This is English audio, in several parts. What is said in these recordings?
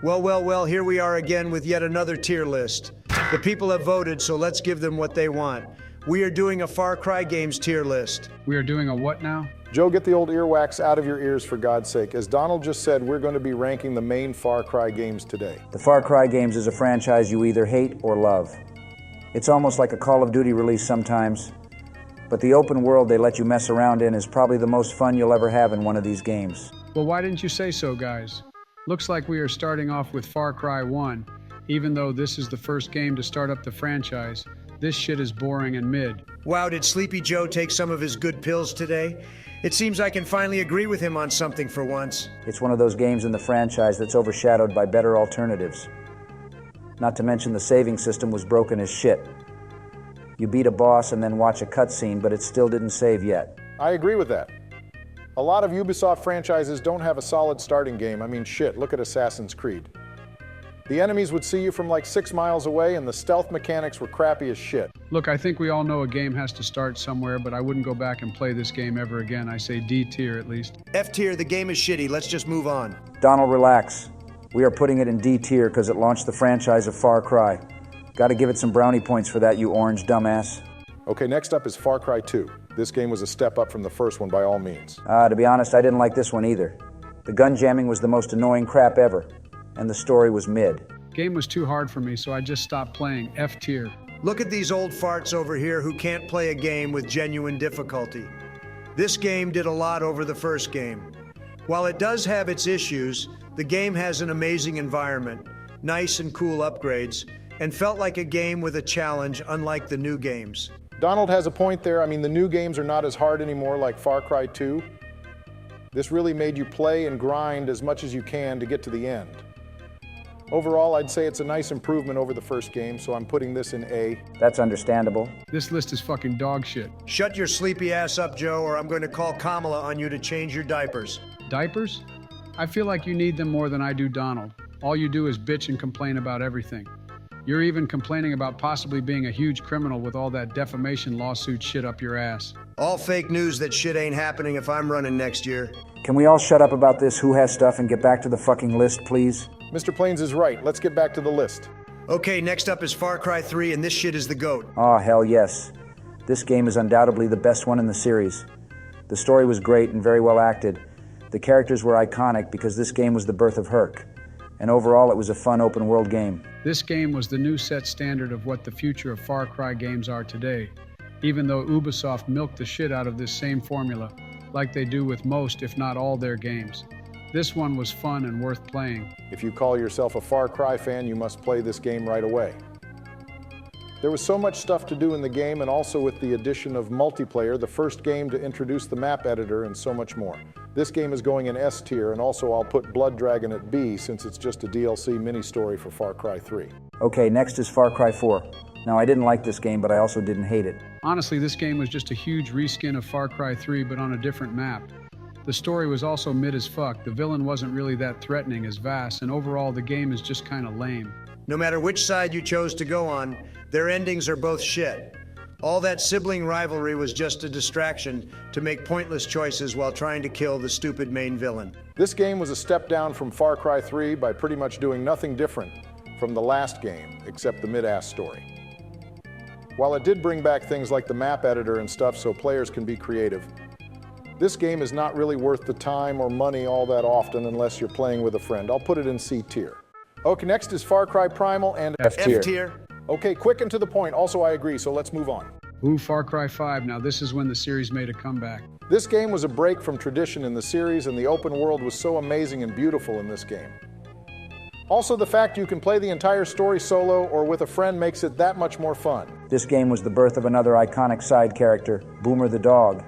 Well, here we are again with yet another tier list. The people have voted, so let's give them what they want. We are doing a Far Cry games tier list. We are doing a what now? Joe, get the old earwax out of your ears for God's sake. As Donald just said, we're going to be ranking the main Far Cry games today. The Far Cry games is a franchise you either hate or love. It's almost like a Call of Duty release sometimes, but the open world they let you mess around in is probably the most fun you'll ever have in one of these games. Well, why didn't you say so, guys? Looks like we are starting off with Far Cry 1. Even though this is the first game to start up the franchise, this shit is boring and mid. Wow, did Sleepy Joe take some of his good pills today? It seems I can finally agree with him on something for once. It's one of those games in the franchise that's overshadowed by better alternatives. Not to mention the saving system was broken as shit. You beat a boss and then watch a cutscene, but it still didn't save yet. I agree with that. A lot of Ubisoft franchises don't have a solid starting game. I mean, shit, look at Assassin's Creed. The enemies would see you from like 6 miles away, and the stealth mechanics were crappy as shit. Look, I think we all know a game has to start somewhere, but I wouldn't go back and play this game ever again. I say D tier at least. F tier, the game is shitty. Let's just move on. Donald, relax. We are putting it in D tier because it launched the franchise of Far Cry. Gotta give it some brownie points for that, you orange dumbass. Okay, next up is Far Cry 2. This game was a step up from the first one by all means. To be honest, I didn't like this one either. The gun jamming was the most annoying crap ever, and the story was mid. Game was too hard for me, so I just stopped playing. F tier. Look at these old farts over here who can't play a game with genuine difficulty. This game did a lot over the first game. While it does have its issues, the game has an amazing environment, nice and cool upgrades, and felt like a game with a challenge unlike the new games. Donald has a point there. I mean, the new games are not as hard anymore like Far Cry 2. This really made you play and grind as much as you can to get to the end. Overall, I'd say it's a nice improvement over the first game, so I'm putting this in A. That's understandable. This list is fucking dog shit. Shut your sleepy ass up, Joe, or I'm going to call Kamala on you to change your diapers. Diapers? I feel like you need them more than I do Donald. All you do is bitch and complain about everything. You're even complaining about possibly being a huge criminal with all that defamation lawsuit shit up your ass. All fake news that shit ain't happening if I'm running next year. Can we all shut up about this who has stuff and get back to the fucking list, please? Mr. Plains is right. Let's get back to the list. Okay, next up is Far Cry 3, and this shit is the GOAT. Oh, hell yes. This game is undoubtedly the best one in the series. The story was great and very well acted. The characters were iconic because this game was the birth of Herc. And overall, it was a fun open-world game. This game was the new set standard of what the future of Far Cry games are today, even though Ubisoft milked the shit out of this same formula, like they do with most, if not all, their games. This one was fun and worth playing. If you call yourself a Far Cry fan, you must play this game right away. There was so much stuff to do in the game, and also with the addition of multiplayer, the first game to introduce the map editor, and so much more. This game is going in S tier, and also I'll put Blood Dragon at B since it's just a DLC mini-story for Far Cry 3. Okay, next is Far Cry 4. Now, I didn't like this game, but I also didn't hate it. Honestly, this game was just a huge reskin of Far Cry 3, but on a different map. The story was also mid as fuck, the villain wasn't really that threatening as Vass, and overall the game is just kinda lame. No matter which side you chose to go on, their endings are both shit. All that sibling rivalry was just a distraction to make pointless choices while trying to kill the stupid main villain. This game was a step down from Far Cry 3 by pretty much doing nothing different from the last game, except the mid-ass story. While it did bring back things like the map editor and stuff so players can be creative, this game is not really worth the time or money all that often unless you're playing with a friend. I'll put it in C tier. Okay, next is Far Cry Primal and F tier. F tier. Okay, quick and to the point. Also, I agree, so let's move on. Ooh, Far Cry 5, now this is when the series made a comeback. This game was a break from tradition in the series, and the open world was so amazing and beautiful in this game. Also, the fact you can play the entire story solo or with a friend makes it that much more fun. This game was the birth of another iconic side character, Boomer the dog.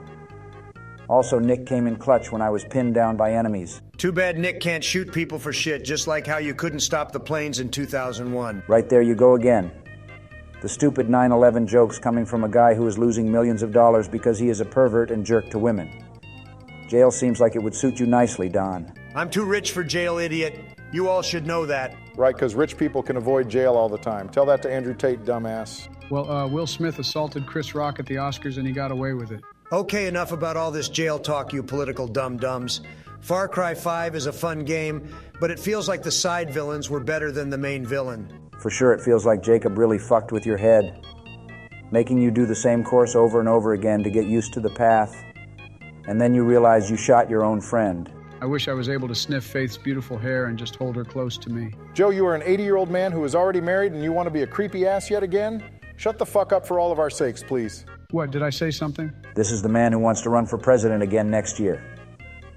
Also, Nick came in clutch when I was pinned down by enemies. Too bad Nick can't shoot people for shit, just like how you couldn't stop the planes in 2001. Right there you go again. The stupid 9/11 jokes coming from a guy who is losing millions of dollars because he is a pervert and jerk to women. Jail seems like it would suit you nicely, Don. I'm too rich for jail, idiot. You all should know that. Right, because rich people can avoid jail all the time. Tell that to Andrew Tate, dumbass. Well, Will Smith assaulted Chris Rock at the Oscars and he got away with it. Okay, enough about all this jail talk, you political dum-dums. Far Cry 5 is a fun game, but it feels like the side villains were better than the main villain. For sure, it feels like Jacob really fucked with your head, making you do the same course over and over again to get used to the path, and then you realize you shot your own friend. I wish I was able to sniff Faith's beautiful hair and just hold her close to me. Joe, you are an 80-year-old man who is already married and you want to be a creepy ass yet again? Shut the fuck up for all of our sakes, please. What, did I say something? This is the man who wants to run for president again next year.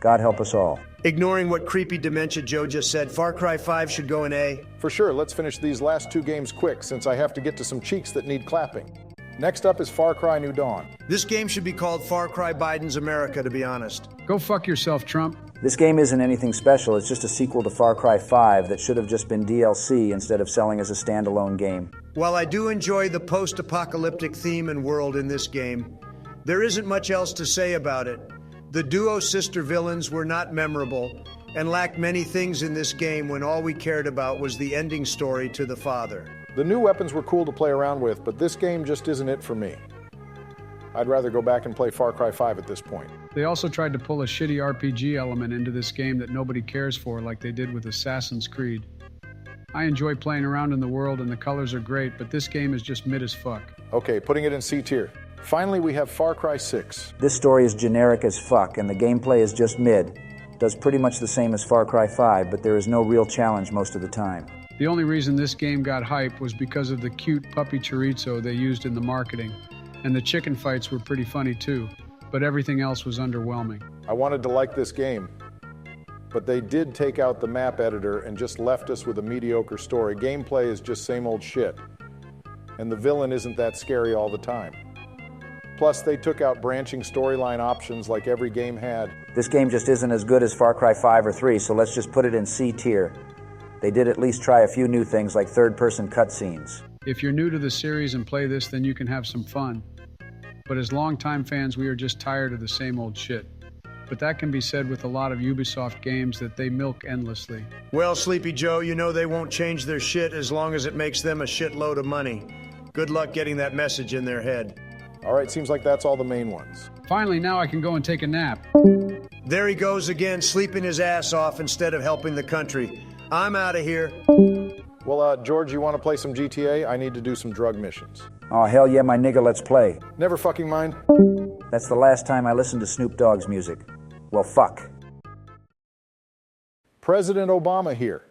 God help us all. Ignoring what creepy dementia Joe just said, Far Cry 5 should go in A. For sure, let's finish these last two games quick since I have to get to some cheeks that need clapping. Next up is Far Cry New Dawn. This game should be called Far Cry Biden's America, to be honest. Go fuck yourself, Trump. This game isn't anything special, it's just a sequel to Far Cry 5 that should have just been DLC instead of selling as a standalone game. While I do enjoy the post-apocalyptic theme and world in this game, there isn't much else to say about it. The duo sister villains were not memorable and lacked many things in this game when all we cared about was the ending story to the father. The new weapons were cool to play around with, but this game just isn't it for me. I'd rather go back and play Far Cry 5 at this point. They also tried to pull a shitty RPG element into this game that nobody cares for like they did with Assassin's Creed. I enjoy playing around in the world and the colors are great, but this game is just mid as fuck. Okay, putting it in C tier. Finally, we have Far Cry 6. This story is generic as fuck and the gameplay is just mid. Does pretty much the same as Far Cry 5, but there is no real challenge most of the time. The only reason this game got hype was because of the cute puppy chorizo they used in the marketing. And the chicken fights were pretty funny too, but everything else was underwhelming. I wanted to like this game, but they did take out the map editor and just left us with a mediocre story. Gameplay is just same old shit, and the villain isn't that scary all the time. Plus, they took out branching storyline options like every game had. This game just isn't as good as Far Cry 5 or 3, so let's just put it in C tier. They did at least try a few new things like third-person cutscenes. If you're new to the series and play this, then you can have some fun. But as longtime fans, we are just tired of the same old shit. But that can be said with a lot of Ubisoft games that they milk endlessly. Well, Sleepy Joe, you know they won't change their shit as long as it makes them a shitload of money. Good luck getting that message in their head. All right, seems like that's all the main ones. Finally, now I can go and take a nap. There he goes again, sleeping his ass off instead of helping the country. I'm out of here. Well, George, you want to play some GTA? I need to do some drug missions. Oh, hell yeah, my nigga, let's play. Never fucking mind. That's the last time I listened to Snoop Dogg's music. Well, fuck. President Obama here.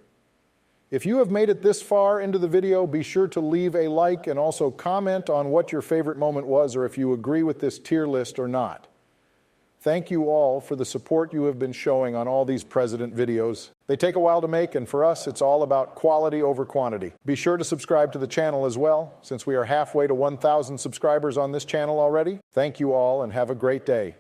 If you have made it this far into the video, be sure to leave a like and also comment on what your favorite moment was or if you agree with this tier list or not. Thank you all for the support you have been showing on all these president videos. They take a while to make, and for us, it's all about quality over quantity. Be sure to subscribe to the channel as well, since we are halfway to 1,000 subscribers on this channel already. Thank you all, and have a great day.